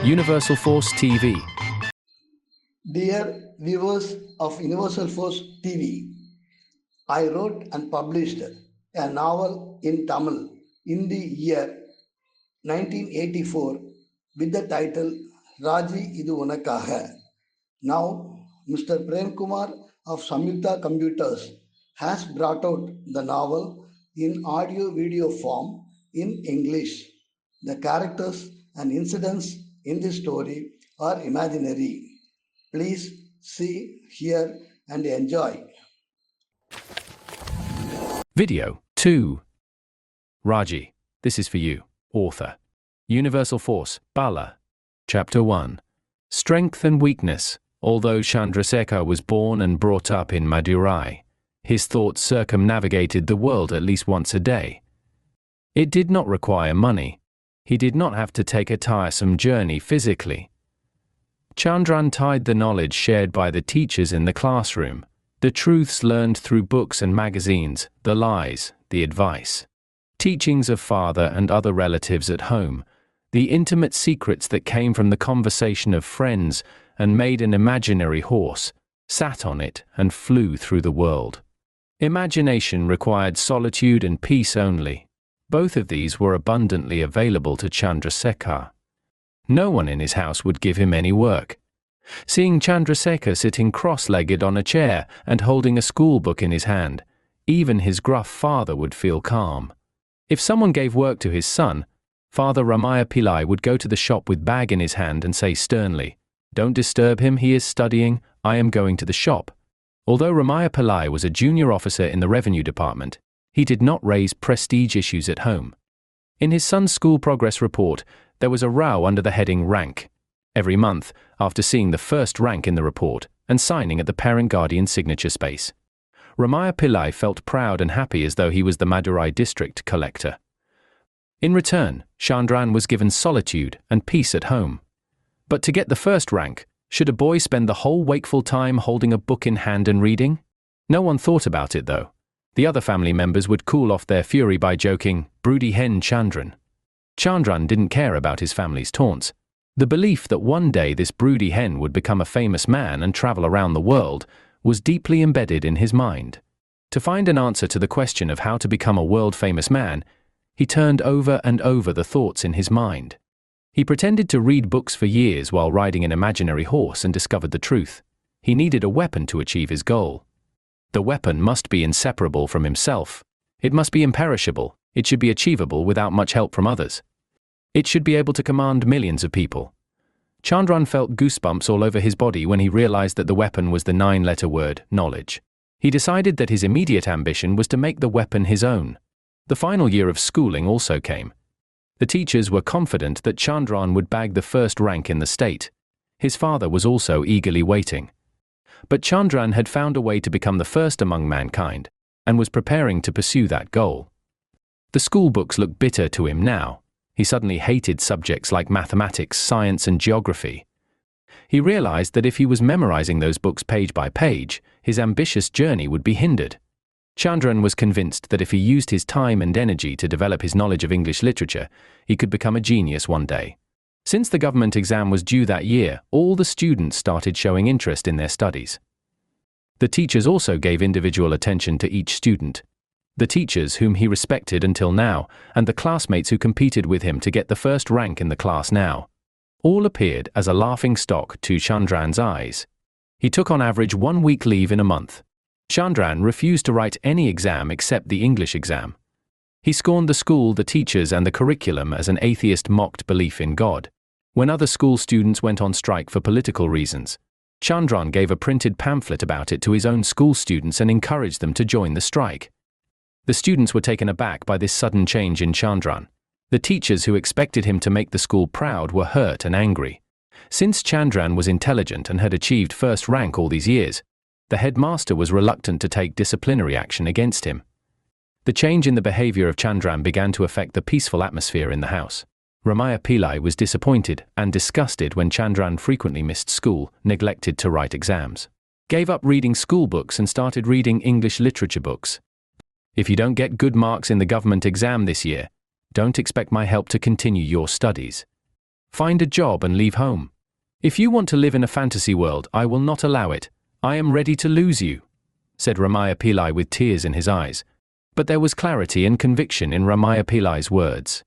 Universal Force TV. Dear viewers of Universal Force TV, I wrote and published a novel in Tamil in the year 1984 with the title Raji Idu Unakaga. Now, Mr. Premkumar of Samyuktha Computers has brought out the novel in audio-video form in English. The characters and incidents in the story are imaginary. Please see, hear, and enjoy. Video 2. Raji, this is for you, author. Universal Force, Bala. Chapter 1. Strength and Weakness. Although Chandrasekhar was born and brought up in Madurai, his thoughts circumnavigated the world at least once a day. It did not require money. He did not have to take a tiresome journey physically. Chandran tied the knowledge shared by the teachers in the classroom, the truths learned through books and magazines, the lies, the advice, teachings of father and other relatives at home, the intimate secrets that came from the conversation of friends, and made an imaginary horse, sat on it, and flew through the world. Imagination required solitude and peace only. Both of these were abundantly available to Chandrasekhar. No one in his house would give him any work. Seeing Chandrasekhar sitting cross-legged on a chair and holding a school book in his hand, even his gruff father would feel calm. If someone gave work to his son, Father Ramaya Pillai would go to the shop with bag in his hand and say sternly, "Don't disturb him, he is studying, I am going to the shop." Although Ramaya Pillai was a junior officer in the revenue department, he did not raise prestige issues at home. In his son's school progress report, there was a row under the heading rank. Every month, after seeing the first rank in the report and signing at the parent-guardian signature space, Ramaya Pillai felt proud and happy as though he was the Madurai district collector. In return, Chandran was given solitude and peace at home. But to get the first rank, should a boy spend the whole wakeful time holding a book in hand and reading? No one thought about it though. The other family members would cool off their fury by joking, "Broody hen Chandran." Chandran didn't care about his family's taunts. The belief that one day this broody hen would become a famous man and travel around the world was deeply embedded in his mind. To find an answer to the question of how to become a world-famous man, he turned over and over the thoughts in his mind. He pretended to read books for years while riding an imaginary horse and discovered the truth. He needed a weapon to achieve his goal. The weapon must be inseparable from himself. It must be imperishable. It should be achievable without much help from others. It should be able to command millions of people. Chandran felt goosebumps all over his body when he realized that the weapon was the 9-letter word, knowledge. He decided that his immediate ambition was to make the weapon his own. The final year of schooling also came. The teachers were confident that Chandran would bag the first rank in the state. His father was also eagerly waiting. But Chandran had found a way to become the first among mankind, and was preparing to pursue that goal. The school books looked bitter to him now. He suddenly hated subjects like mathematics, science, and geography. He realized that if he was memorizing those books page by page, his ambitious journey would be hindered. Chandran was convinced that if he used his time and energy to develop his knowledge of English literature, he could become a genius one day. Since the government exam was due that year, all the students started showing interest in their studies. The teachers also gave individual attention to each student. The teachers whom he respected until now, and the classmates who competed with him to get the first rank in the class now, all appeared as a laughing stock to Chandran's eyes. He took on average 1 week leave in a month. Chandran refused to write any exam except the English exam. He scorned the school, the teachers, and the curriculum as an atheist mocked belief in God. When other school students went on strike for political reasons, Chandran gave a printed pamphlet about it to his own school students and encouraged them to join the strike. The students were taken aback by this sudden change in Chandran. The teachers who expected him to make the school proud were hurt and angry. Since Chandran was intelligent and had achieved first rank all these years, the headmaster was reluctant to take disciplinary action against him. The change in the behavior of Chandran began to affect the peaceful atmosphere in the house. Ramaya Pillai was disappointed and disgusted when Chandran frequently missed school, neglected to write exams, gave up reading school books and started reading English literature books. "If you don't get good marks in the government exam this year, don't expect my help to continue your studies," Find a job and leave home. If you want to live in a fantasy world, I will not allow it. I am ready to lose you," said Ramaya Pillai with tears in his eyes. But there was clarity and conviction in Ramaya Pillai's words.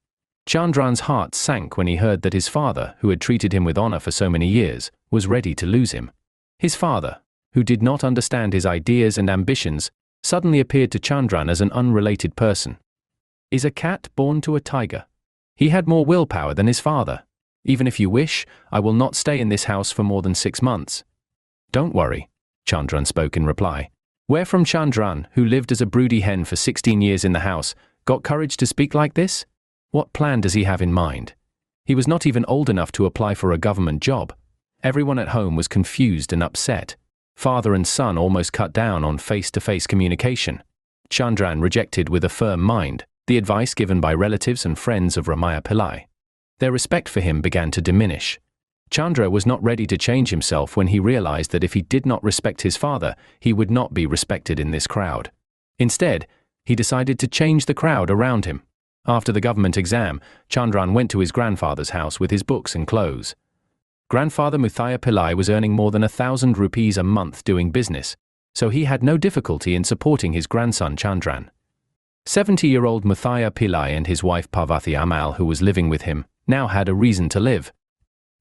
Chandran's heart sank when he heard that his father, who had treated him with honor for so many years, was ready to lose him. His father, who did not understand his ideas and ambitions, suddenly appeared to Chandran as an unrelated person. Is a cat born to a tiger? He had more willpower than his father. Even if you wish, I will not stay in this house for more than 6 months. Don't worry, Chandran spoke in reply. Where from Chandran, who lived as a broody hen for 16 years in the house, got courage to speak like this? What plan does he have in mind? He was not even old enough to apply for a government job. Everyone at home was confused and upset. Father and son almost cut down on face-to-face communication. Chandran rejected with a firm mind the advice given by relatives and friends of Ramaya Pillai. Their respect for him began to diminish. Chandra was not ready to change himself when he realized that if he did not respect his father, he would not be respected in this crowd. Instead, he decided to change the crowd around him. After the government exam, Chandran went to his grandfather's house with his books and clothes. Grandfather Muthaiya Pillai was earning more than 1,000 rupees a month doing business, so he had no difficulty in supporting his grandson Chandran. 70-year-old Muthaiya Pillai and his wife Parvati Amal, who was living with him, now had a reason to live.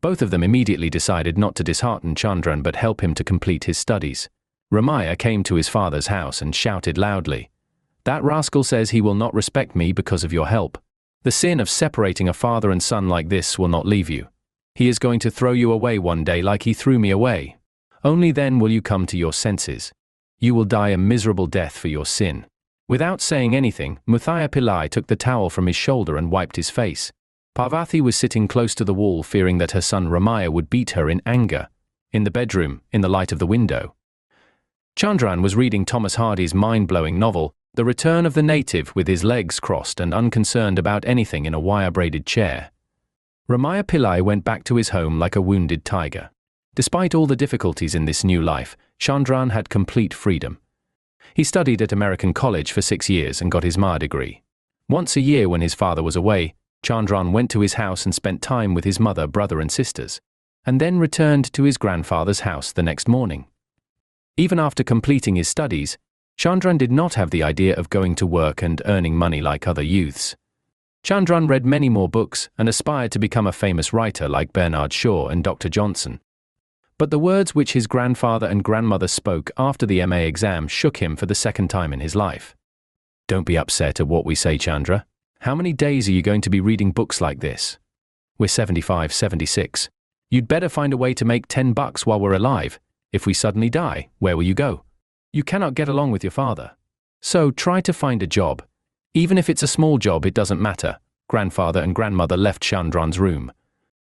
Both of them immediately decided not to dishearten Chandran but help him to complete his studies. Ramaya came to his father's house and shouted loudly, "That rascal says he will not respect me because of your help. The sin of separating a father and son like this will not leave you. He is going to throw you away one day like he threw me away. Only then will you come to your senses. You will die a miserable death for your sin." Without saying anything, Muthaiya Pillai took the towel from his shoulder and wiped his face. Parvati was sitting close to the wall, fearing that her son Ramaya would beat her in anger. In the bedroom, in the light of the window, Chandran was reading Thomas Hardy's mind-blowing novel, The Return of the Native, with his legs crossed and unconcerned about anything in a wire-braided chair. Ramaya Pillai went back to his home like a wounded tiger. Despite all the difficulties in this new life, Chandran had complete freedom. He studied at American college for 6 years and got his MA degree. Once a year when his father was away, Chandran went to his house and spent time with his mother, brother and sisters, and then returned to his grandfather's house the next morning. Even after completing his studies, Chandran did not have the idea of going to work and earning money like other youths. Chandran read many more books and aspired to become a famous writer like Bernard Shaw and Dr. Johnson. But the words which his grandfather and grandmother spoke after the MA exam shook him for the second time in his life. "Don't be upset at what we say, Chandra. How many days are you going to be reading books like this? We're 75, 76. You'd better find a way to make $10 while we're alive. If we suddenly die, where will you go? You cannot get along with your father. So try to find a job. Even if it's a small job, it doesn't matter." Grandfather and grandmother left Chandran's room.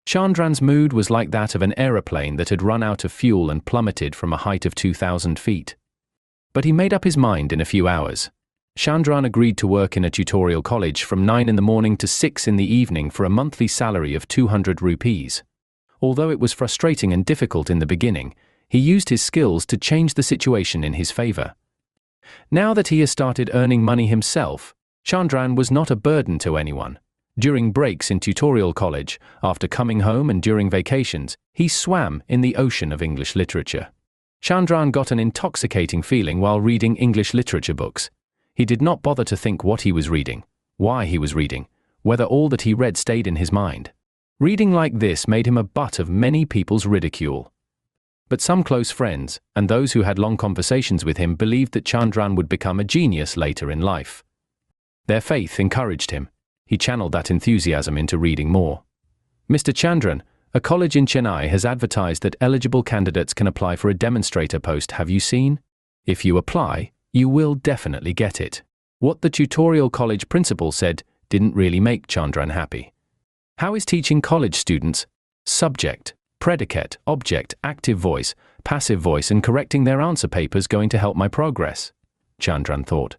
Chandran's mood was like that of an aeroplane that had run out of fuel and plummeted from a height of 2,000 feet. But he made up his mind in a few hours. Chandran agreed to work in a tutorial college from 9 in the morning to 6 in the evening for a monthly salary of 200 rupees. Although it was frustrating and difficult in the beginning, he used his skills to change the situation in his favor. Now that he has started earning money himself, Chandran was not a burden to anyone. During breaks in tutorial college, after coming home and during vacations, he swam in the ocean of English literature. Chandran got an intoxicating feeling while reading English literature books. He did not bother to think what he was reading, why he was reading, whether all that he read stayed in his mind. Reading like this made him a butt of many people's ridicule. But some close friends, and those who had long conversations with him, believed that Chandran would become a genius later in life. Their faith encouraged him. He channeled that enthusiasm into reading more. "Mr. Chandran, a college in Chennai has advertised that eligible candidates can apply for a demonstrator post. Have you seen? If you apply, you will definitely get it." What the tutorial college principal said didn't really make Chandran happy. How is teaching college students subject, predicate, object, active voice, passive voice and correcting their answer papers going to help my progress? Chandran thought.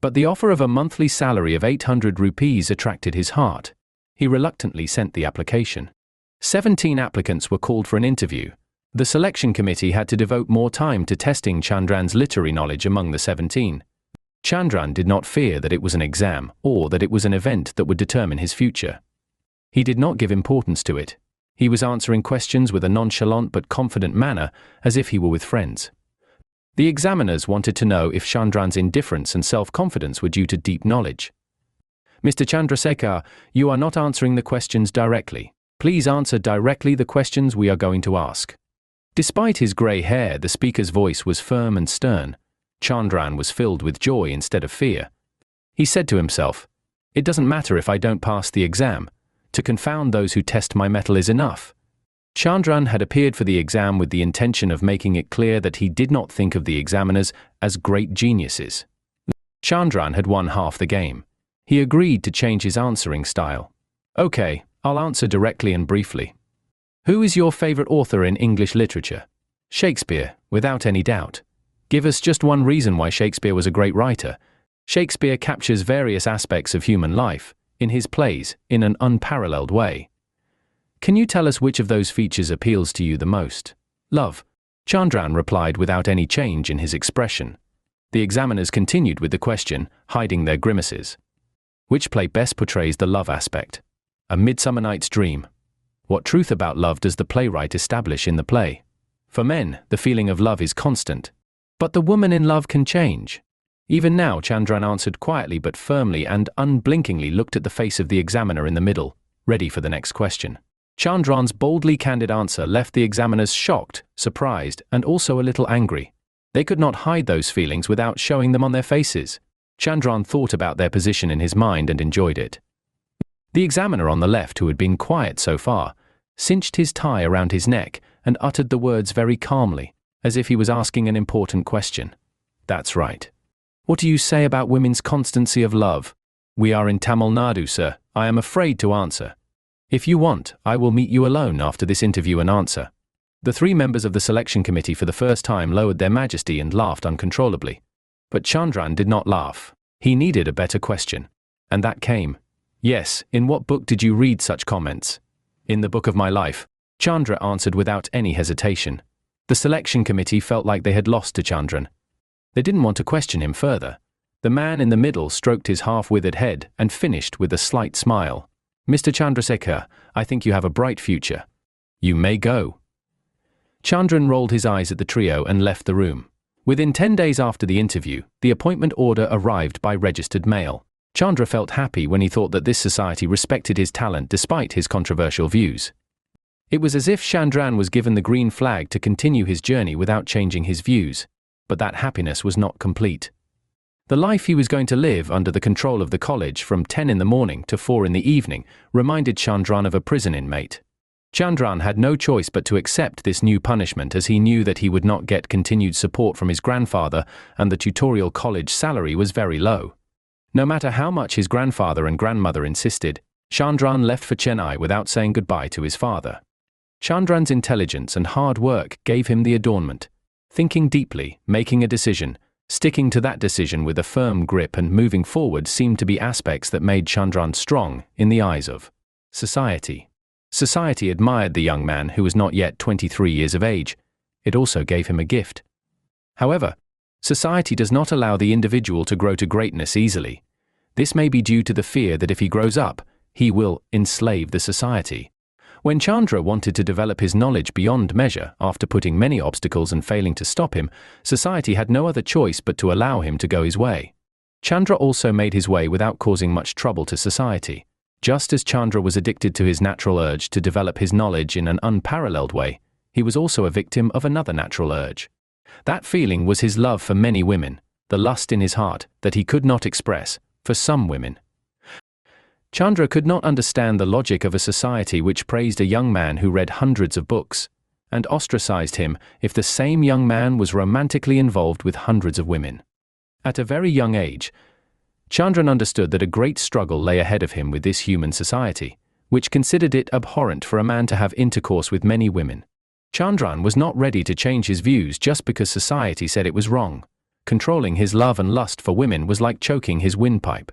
But the offer of a monthly salary of 800 rupees attracted his heart. He reluctantly sent the application. 17 applicants were called for an interview. The selection committee had to devote more time to testing Chandran's literary knowledge among the 17. Chandran did not fear that it was an exam or that it was an event that would determine his future. He did not give importance to it. He was answering questions with a nonchalant but confident manner, as if he were with friends. The examiners wanted to know if Chandran's indifference and self-confidence were due to deep knowledge. Mr. Chandrasekhar, you are not answering the questions directly. Please answer directly the questions we are going to ask. Despite his grey hair, the speaker's voice was firm and stern. Chandran was filled with joy instead of fear. He said to himself, "It doesn't matter if I don't pass the exam. To confound those who test my mettle is enough." Chandran had appeared for the exam with the intention of making it clear that he did not think of the examiners as great geniuses. Chandran had won half the game. He agreed to change his answering style. "Okay, I'll answer directly and briefly. Who is your favorite author in English literature?" "Shakespeare, without any doubt." "Give us just one reason why Shakespeare was a great writer." "Shakespeare captures various aspects of human life, in his plays, in an unparalleled way." "Can you tell us which of those features appeals to you the most?" "Love." Chandran replied without any change in his expression. The examiners continued with the question, hiding their grimaces. "Which play best portrays the love aspect?" "A Midsummer Night's Dream." "What truth about love does the playwright establish in the play?" "For men, the feeling of love is constant. But the woman in love can change." Even now, Chandran answered quietly but firmly and unblinkingly looked at the face of the examiner in the middle, ready for the next question. Chandran's boldly candid answer left the examiners shocked, surprised, and also a little angry. They could not hide those feelings without showing them on their faces. Chandran thought about their position in his mind and enjoyed it. The examiner on the left, who had been quiet so far, cinched his tie around his neck and uttered the words very calmly, as if he was asking an important question. "That's right. What do you say about women's constancy of love?" "We are in Tamil Nadu, sir. I am afraid to answer. If you want, I will meet you alone after this interview and answer." The three members of the selection committee for the first time lowered their majesty and laughed uncontrollably. But Chandran did not laugh. He needed a better question. And that came. "Yes, in what book did you read such comments?" "In the book of my life," Chandra answered without any hesitation. The selection committee felt like they had lost to Chandran. They didn't want to question him further. The man in the middle stroked his half-withered head and finished with a slight smile. "Mr. Chandrasekhar, I think you have a bright future. You may go." Chandran rolled his eyes at the trio and left the room. Within 10 days after the interview, the appointment order arrived by registered mail. Chandra felt happy when he thought that this society respected his talent despite his controversial views. It was as if Chandran was given the green flag to continue his journey without changing his views. But that happiness was not complete. The life he was going to live under the control of the college from 10 in the morning to 4 in the evening reminded Chandran of a prison inmate. Chandran had no choice but to accept this new punishment, as he knew that he would not get continued support from his grandfather and the tutorial college salary was very low. No matter how much his grandfather and grandmother insisted, Chandran left for Chennai without saying goodbye to his father. Chandran's intelligence and hard work gave him the adornment. Thinking deeply, making a decision, sticking to that decision with a firm grip and moving forward seemed to be aspects that made Chandran strong in the eyes of society. Society admired the young man who was not yet 23 years of age. It also gave him a gift. However, society does not allow the individual to grow to greatness easily. This may be due to the fear that if he grows up, he will enslave the society. When Chandra wanted to develop his knowledge beyond measure after putting many obstacles and failing to stop him, society had no other choice but to allow him to go his way. Chandra also made his way without causing much trouble to society. Just as Chandra was addicted to his natural urge to develop his knowledge in an unparalleled way, he was also a victim of another natural urge. That feeling was his love for many women, the lust in his heart that he could not express for some women. Chandra could not understand the logic of a society which praised a young man who read hundreds of books, and ostracized him if the same young man was romantically involved with hundreds of women. At a very young age, Chandran understood that a great struggle lay ahead of him with this human society, which considered it abhorrent for a man to have intercourse with many women. Chandran was not ready to change his views just because society said it was wrong. Controlling his love and lust for women was like choking his windpipe.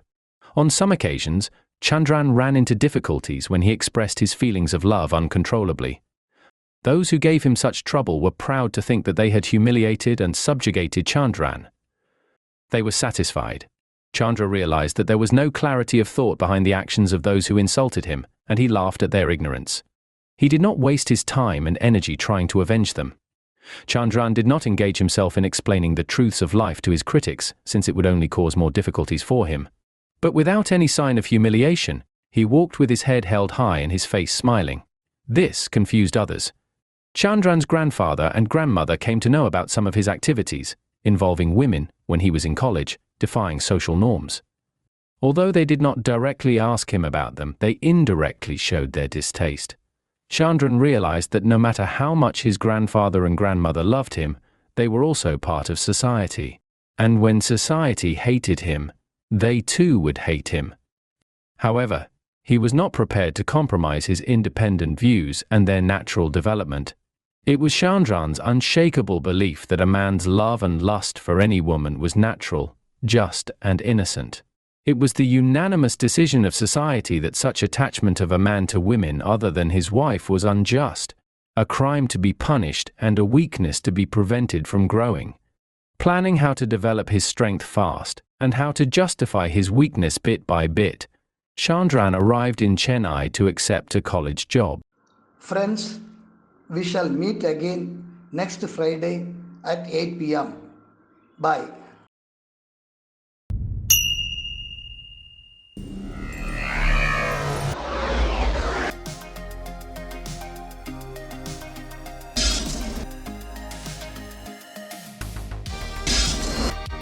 On some occasions, Chandran ran into difficulties when he expressed his feelings of love uncontrollably. Those who gave him such trouble were proud to think that they had humiliated and subjugated Chandran. They were satisfied. Chandra realized that there was no clarity of thought behind the actions of those who insulted him, and he laughed at their ignorance. He did not waste his time and energy trying to avenge them. Chandran did not engage himself in explaining the truths of life to his critics, since it would only cause more difficulties for him. But without any sign of humiliation, he walked with his head held high and his face smiling. This confused others. Chandran's grandfather and grandmother came to know about some of his activities, involving women when he was in college, defying social norms. Although they did not directly ask him about them, they indirectly showed their distaste. Chandran realized that no matter how much his grandfather and grandmother loved him, they were also part of society. And when society hated him, they too would hate him. However, he was not prepared to compromise his independent views and their natural development. It was Chandran's unshakable belief that a man's love and lust for any woman was natural, just, and innocent. It was the unanimous decision of society that such attachment of a man to women other than his wife was unjust, a crime to be punished and a weakness to be prevented from growing. Planning how to develop his strength fast, and how to justify his weakness bit by bit, Chandran arrived in Chennai to accept a college job. Friends, we shall meet again next Friday at 8 p.m. Bye.